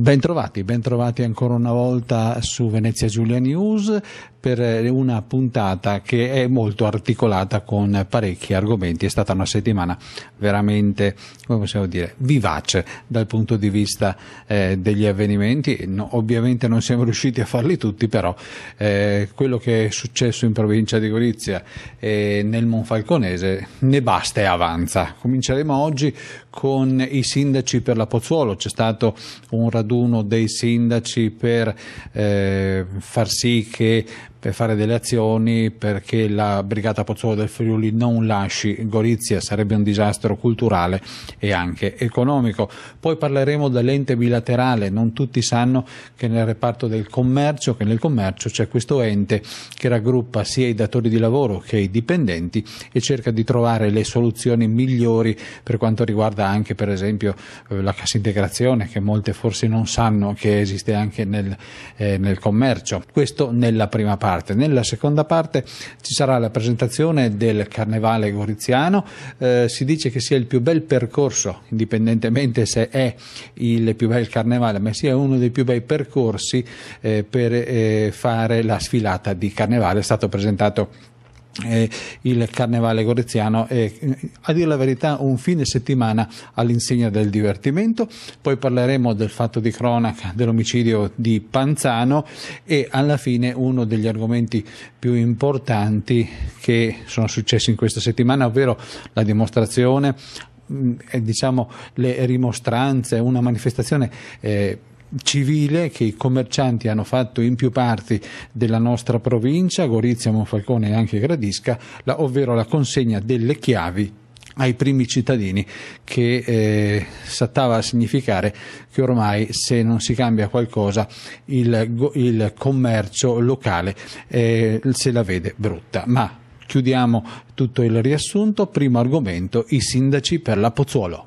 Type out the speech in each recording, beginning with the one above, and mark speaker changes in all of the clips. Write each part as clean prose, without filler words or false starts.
Speaker 1: Bentrovati ancora una volta su Venezia Giulia News per una puntata che è molto articolata con parecchi argomenti. È stata una settimana veramente, come possiamo dire, vivace dal punto di vista degli avvenimenti. Ovviamente non siamo riusciti a farli tutti, però quello che è successo in provincia di Gorizia e nel Monfalconese ne basta e avanza. Cominceremo oggi con i sindaci per la Pozzuolo. C'è stato un raduno dei sindaci per far sì che per fare delle azioni perché la Brigata Pozzuolo del Friuli non lasci Gorizia, sarebbe un disastro culturale e anche economico. Poi parleremo dell'ente bilaterale. Non tutti sanno che nel reparto del commercio, che nel commercio c'è questo ente che raggruppa sia i datori di lavoro che i dipendenti e cerca di trovare le soluzioni migliori per quanto riguarda anche per esempio la cassa integrazione, che molte forse non sanno che esiste anche nel commercio. Questo nella prima parte. Nella seconda parte ci sarà la presentazione del Carnevale goriziano. Si dice che sia il più bel percorso, indipendentemente se è il più bel carnevale, ma sia uno dei più bei percorsi per fare la sfilata di carnevale. È stato presentato il Carnevale goriziano è, a dire la verità, un fine settimana all'insegna del divertimento. Poi parleremo del fatto di cronaca dell'omicidio di Panzano e alla fine uno degli argomenti più importanti che sono successi in questa settimana, ovvero la dimostrazione, diciamo le rimostranze, una manifestazione civile che i commercianti hanno fatto in più parti della nostra provincia, Gorizia, Monfalcone e anche Gradisca, ovvero la consegna delle chiavi ai primi cittadini, che stava a significare che ormai se non si cambia qualcosa il commercio locale se la vede brutta. Ma chiudiamo tutto il riassunto. Primo argomento: i sindaci per la Pozzuolo.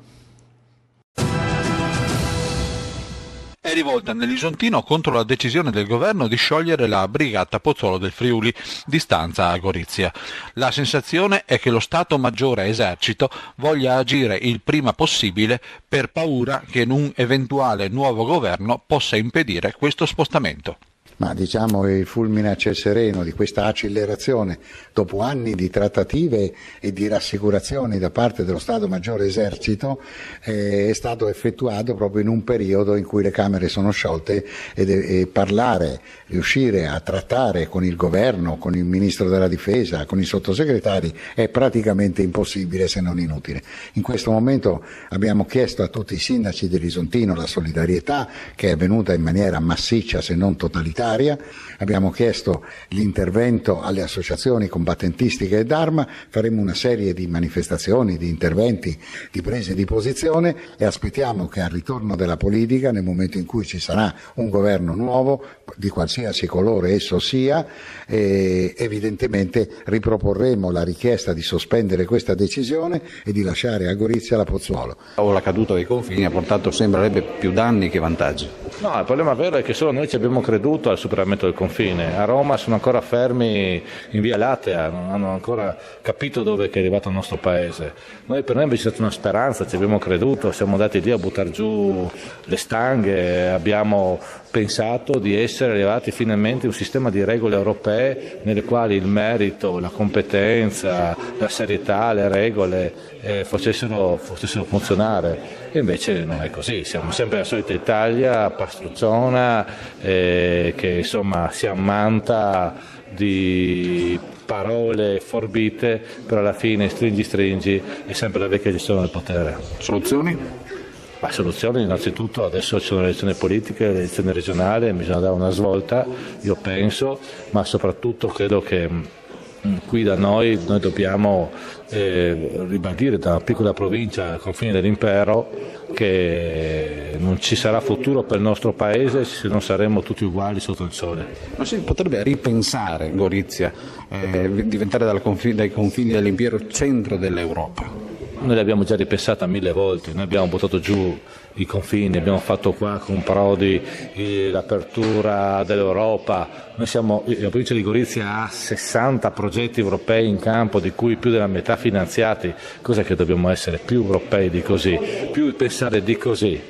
Speaker 1: È rivolta nell'Isontino contro la decisione del governo di sciogliere la Brigata Pozzuolo del Friuli di stanza a Gorizia. La sensazione è che lo Stato Maggiore Esercito voglia agire il prima possibile per paura che un eventuale nuovo governo possa impedire questo spostamento.
Speaker 2: Ma diciamo il fulmine a ciel sereno di questa accelerazione dopo anni di trattative e di rassicurazioni da parte dello Stato Maggiore Esercito è stato effettuato proprio in un periodo in cui le Camere sono sciolte e parlare, riuscire a trattare con il governo, con il Ministro della Difesa, con i sottosegretari è praticamente impossibile, se non inutile. In questo momento abbiamo chiesto a tutti i sindaci dell'Isontino la solidarietà, che è venuta in maniera massiccia se non totalitaria. Abbiamo chiesto l'intervento alle associazioni combattentistiche e d'arma, faremo una serie di manifestazioni, di interventi, di prese di posizione e aspettiamo che al ritorno della politica, nel momento in cui ci sarà un governo nuovo, di qualsiasi colore esso sia, evidentemente riproporremo la richiesta di sospendere questa decisione e di lasciare a Gorizia la Pozzuolo.
Speaker 1: La caduta dei confini ha portato, sembrerebbe, più danni che vantaggi.
Speaker 3: No, il problema vero è che solo noi ci abbiamo creduto al superamento del confine. A Roma sono ancora fermi in via Lattea, non hanno ancora capito dove è arrivato il nostro paese. Per noi invece è stata una speranza, ci abbiamo creduto, siamo andati lì a buttare giù le stanghe, abbiamo pensato di essere arrivati finalmente a un sistema di regole europee nelle quali il merito, la competenza, la serietà, le regole facessero funzionare. E invece non è così, siamo sempre la solita Italia pastrucciona che insomma si ammanta di parole forbite, però alla fine stringi è sempre la vecchia gestione del potere.
Speaker 1: Soluzioni?
Speaker 3: La soluzione innanzitutto, adesso ci sono le elezioni politiche, le elezioni regionali, bisogna dare una svolta, io penso, ma soprattutto credo che qui da noi dobbiamo ribadire da una piccola provincia ai confini dell'impero che non ci sarà futuro per il nostro paese se non saremo tutti uguali sotto il sole.
Speaker 1: Ma si potrebbe ripensare Gorizia, diventare dai confini dell'impero centro dell'Europa?
Speaker 3: Noi l'abbiamo già ripensata 1000 volte, noi abbiamo buttato giù i confini, abbiamo fatto qua con Prodi l'apertura dell'Europa. La provincia di Gorizia ha 60 progetti europei in campo, di cui più della metà finanziati. Cos'è che dobbiamo essere più europei di così, più pensare di così?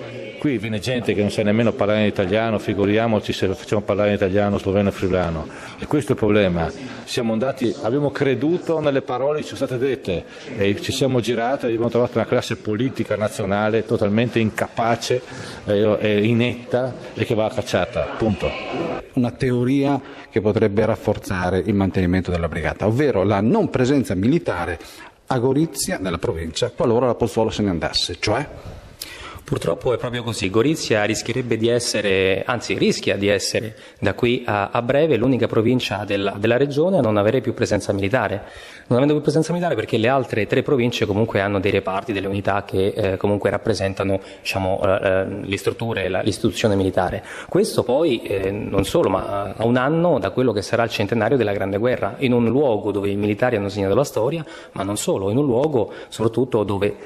Speaker 3: qui viene gente che non sa nemmeno parlare in italiano, figuriamoci se lo facciamo parlare in italiano, sloveno e friulano. E questo è il problema. Abbiamo creduto nelle parole che ci sono state dette e ci siamo girati e abbiamo trovato una classe politica nazionale totalmente incapace e inetta e che va cacciata, punto.
Speaker 1: Una teoria che potrebbe rafforzare il mantenimento della brigata, ovvero la non presenza militare a Gorizia, nella provincia, qualora la Pozzuolo se ne andasse, cioè?
Speaker 4: Purtroppo è proprio così. Gorizia rischia di essere da qui a breve l'unica provincia della regione a non avere più presenza militare. Non avendo più presenza militare perché le altre 3 province comunque hanno dei reparti, delle unità che comunque rappresentano, diciamo, le strutture, l'istituzione militare. Questo poi non solo, ma a un anno da quello che sarà il centenario della Grande Guerra, in un luogo dove i militari hanno segnato la storia, ma non solo, in un luogo soprattutto dove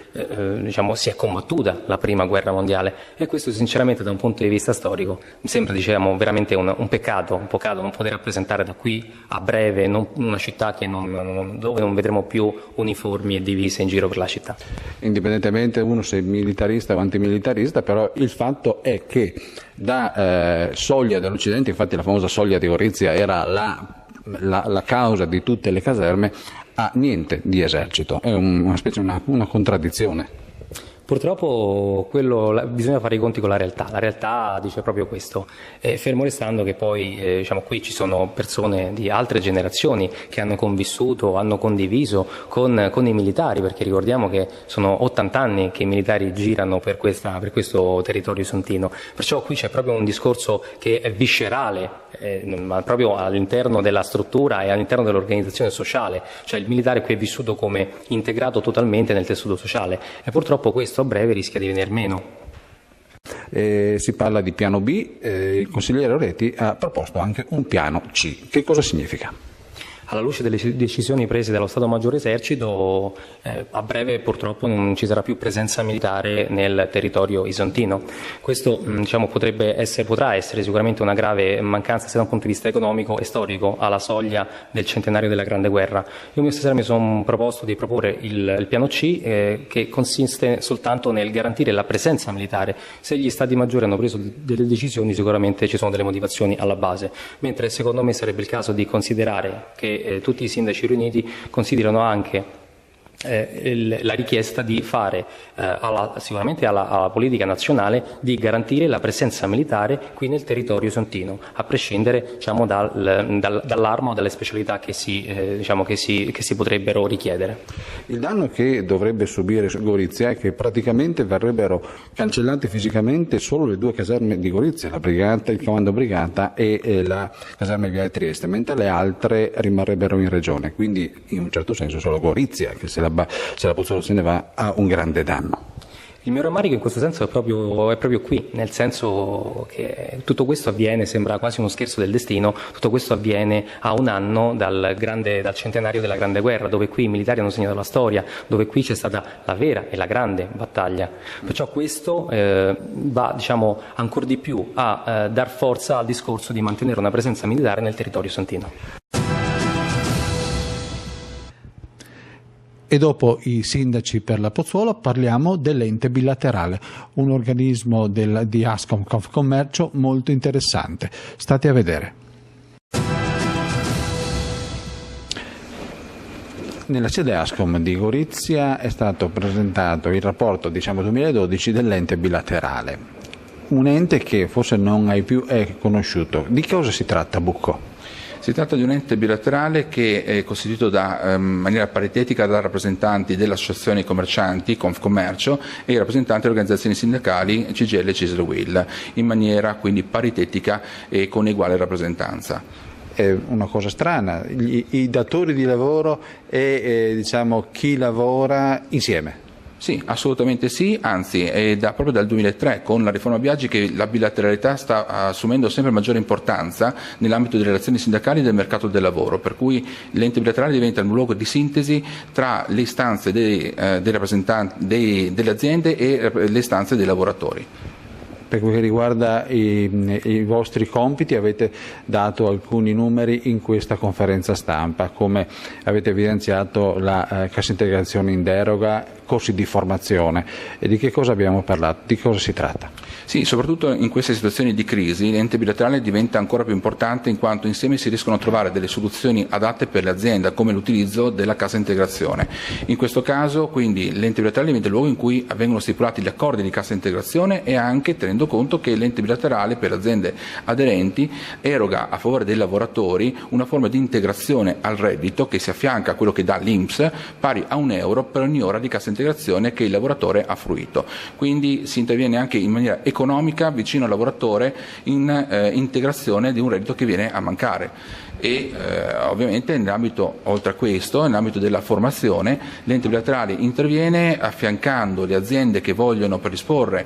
Speaker 4: diciamo, si è combattuta la prima guerra mondiale, e questo sinceramente da un punto di vista storico mi sembra, diciamo, veramente un peccato non poter rappresentare da qui a breve una città dove non vedremo più uniformi e divise in giro per la città.
Speaker 1: Indipendentemente uno se è militarista o antimilitarista, però il fatto è che da Soglia dell'Occidente, infatti la famosa Soglia di Gorizia era la causa di tutte le caserme, a niente di esercito, è una specie, una contraddizione.
Speaker 4: Purtroppo bisogna fare i conti con la realtà dice proprio questo, fermo restando che poi diciamo, qui ci sono persone di altre generazioni che hanno convissuto, hanno condiviso con i militari, perché ricordiamo che sono 80 anni che i militari girano per questo territorio isontino, perciò qui c'è proprio un discorso che è viscerale, ma proprio all'interno della struttura e all'interno dell'organizzazione sociale, cioè il militare qui è vissuto come integrato totalmente nel tessuto sociale, e purtroppo questo a breve rischia di venir meno.
Speaker 1: Si parla di piano B, il consigliere Oretti ha proposto anche un piano C. Che cosa significa?
Speaker 4: Alla luce delle decisioni prese dallo Stato Maggiore Esercito, a breve purtroppo non ci sarà più presenza militare nel territorio isontino. Questo diciamo, potrà essere sicuramente una grave mancanza sia da un punto di vista economico e storico alla soglia del centenario della Grande Guerra. Io mio stesso mi sono proposto di proporre il piano C, che consiste soltanto nel garantire la presenza militare. Se gli Stati Maggiori hanno preso delle decisioni, sicuramente ci sono delle motivazioni alla base, mentre secondo me sarebbe il caso di considerare che tutti i sindaci riuniti considerano anche la richiesta di fare sicuramente alla politica nazionale di garantire la presenza militare qui nel territorio isontino, a prescindere diciamo, dall'arma o dalle specialità che si potrebbero richiedere.
Speaker 1: Il danno che dovrebbe subire Gorizia è che praticamente verrebbero cancellate fisicamente solo le 2 caserme di Gorizia, la brigata, il comando brigata e la caserma di Via Trieste, mentre le altre rimarrebbero in regione, quindi in un certo senso solo Gorizia, che se la Pozzuolo se ne va, ha un grande danno.
Speaker 4: Il mio rammarico in questo senso è proprio qui, nel senso che tutto questo avviene, sembra quasi uno scherzo del destino, tutto questo avviene a un anno dal centenario della Grande Guerra, dove qui i militari hanno segnato la storia, dove qui c'è stata la vera e la grande battaglia. Perciò questo va diciamo, ancora di più a dar forza al discorso di mantenere una presenza militare nel territorio isontino.
Speaker 1: E dopo i sindaci per la Pozzuolo parliamo dell'ente bilaterale, un organismo di Ascom Confcommercio molto interessante. State a vedere. Nella sede Ascom di Gorizia è stato presentato il rapporto 2012 dell'ente bilaterale, un ente che forse non hai più è conosciuto. Di cosa si tratta, Bucco?
Speaker 5: Si tratta di un ente bilaterale che è costituito in maniera paritetica da rappresentanti delle associazioni commercianti, Confcommercio, e rappresentanti delle organizzazioni sindacali CGIL e CISL-UIL, in maniera quindi paritetica e con uguale rappresentanza.
Speaker 1: È una cosa strana, i datori di lavoro e chi lavora insieme.
Speaker 5: Sì, assolutamente sì, anzi è proprio dal 2003 con la riforma Biagi che la bilateralità sta assumendo sempre maggiore importanza nell'ambito delle relazioni sindacali e del mercato del lavoro, per cui l'ente bilaterale diventa un luogo di sintesi tra le istanze dei rappresentanti delle aziende e le istanze dei lavoratori.
Speaker 1: Per quel che riguarda i vostri compiti, avete dato alcuni numeri in questa conferenza stampa, come avete evidenziato la cassa integrazione in deroga, corsi di formazione. E di che cosa abbiamo parlato? Di cosa si tratta?
Speaker 5: Sì, soprattutto in queste situazioni di crisi l'ente bilaterale diventa ancora più importante, in quanto insieme si riescono a trovare delle soluzioni adatte per le aziende, come l'utilizzo della cassa integrazione. In questo caso quindi l'ente bilaterale diventa il luogo in cui vengono stipulati gli accordi di cassa integrazione, e anche tenendo conto che l'ente bilaterale per le aziende aderenti eroga a favore dei lavoratori una forma di integrazione al reddito che si affianca a quello che dà l'INPS, pari a €1 per ogni ora di cassa integrazione che il lavoratore ha fruito. Quindi si interviene anche in maniera economica vicino al lavoratore in integrazione di un reddito che viene a mancare. E ovviamente oltre a questo, nell'ambito della formazione, l'ente bilaterale interviene affiancando le aziende che vogliono predisporre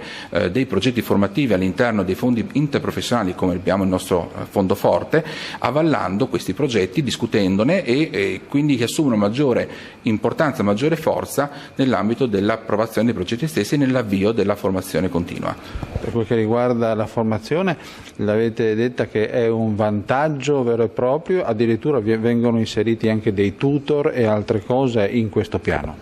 Speaker 5: dei progetti formativi all'interno dei fondi interprofessionali, come abbiamo il nostro fondo forte, avvallando questi progetti, discutendone e quindi che assumono maggiore importanza, maggiore forza nell'ambito dell'approvazione dei progetti stessi e nell'avvio della formazione continua.
Speaker 1: Per quel che riguarda la formazione, l'avete detta che è un vantaggio vero e proprio, addirittura vengono inseriti anche dei tutor e altre cose in questo piano.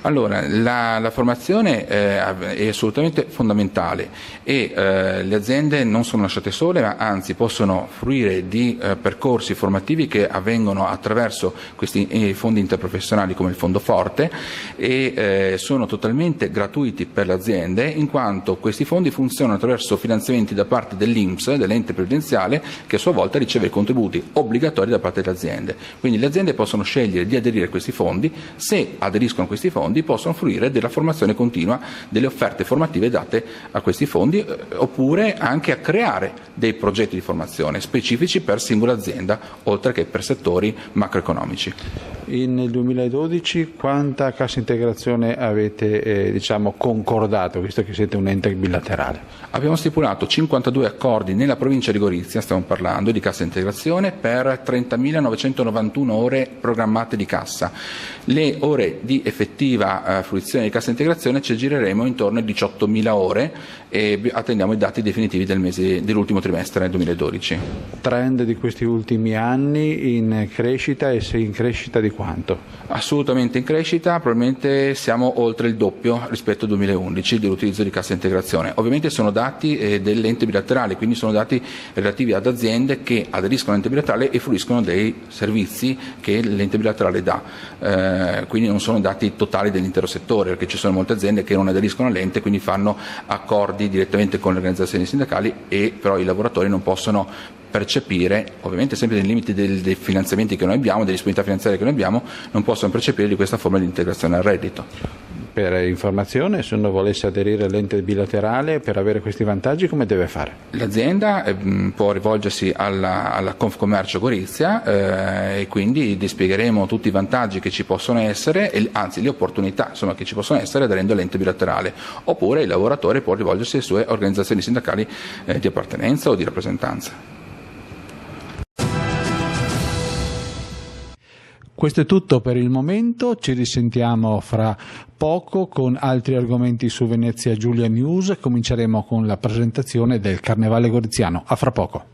Speaker 5: Allora, la formazione è assolutamente fondamentale e le aziende non sono lasciate sole, ma anzi possono fruire di percorsi formativi che avvengono attraverso questi fondi interprofessionali come il Fondo Forte, e sono totalmente gratuiti per le aziende, in quanto questi fondi funzionano attraverso finanziamenti da parte dell'INPS, dell'ente previdenziale, che a sua volta riceve contributi obbligatori da parte delle aziende. Quindi le aziende possono scegliere di aderire a questi fondi. Se aderiscono a questi fondi possono fruire della formazione continua, delle offerte formative date a questi fondi, oppure anche a creare dei progetti di formazione specifici per singola azienda, oltre che per settori macroeconomici.
Speaker 1: Nel 2012 quanta cassa integrazione avete concordato, visto che siete un ente bilaterale?
Speaker 5: Abbiamo stipulato 52 accordi nella provincia di Gorizia, stiamo parlando di cassa integrazione, per 30.991 ore programmate di cassa. Le ore di effettiva fruizione di cassa integrazione ci gireremo intorno a 18.000 ore e attendiamo i dati definitivi dell'ultimo trimestre del 2012.
Speaker 1: Trend di questi ultimi anni in crescita, e se in crescita di quanto?
Speaker 5: Assolutamente in crescita, probabilmente siamo oltre il doppio rispetto al 2011 dell'utilizzo di cassa integrazione. Ovviamente sono dati dell'ente bilaterale, quindi sono dati relativi ad aziende che aderiscono all'ente bilaterale e fruiscono dei servizi che l'ente bilaterale dà, quindi non sono dati totali dell'intero settore, perché ci sono molte aziende che non aderiscono all'ente, quindi fanno accordi direttamente con le organizzazioni sindacali, e però i lavoratori non possono percepire, ovviamente sempre nei limiti dei finanziamenti che noi abbiamo, delle disponibilità finanziarie che noi abbiamo, non possono percepire di questa forma di integrazione al reddito.
Speaker 1: Per informazione, se uno volesse aderire all'ente bilaterale per avere questi vantaggi, come deve fare?
Speaker 5: L'azienda può rivolgersi alla Confcommercio Gorizia e quindi spiegheremo tutti i vantaggi che ci possono essere, anzi le opportunità che ci possono essere aderendo all'ente bilaterale, oppure il lavoratore può rivolgersi alle sue organizzazioni sindacali di appartenenza o di rappresentanza.
Speaker 1: Questo è tutto per il momento, ci risentiamo fra poco con altri argomenti su Venezia Giulia News. Cominceremo con la presentazione del Carnevale Goriziano. A fra poco.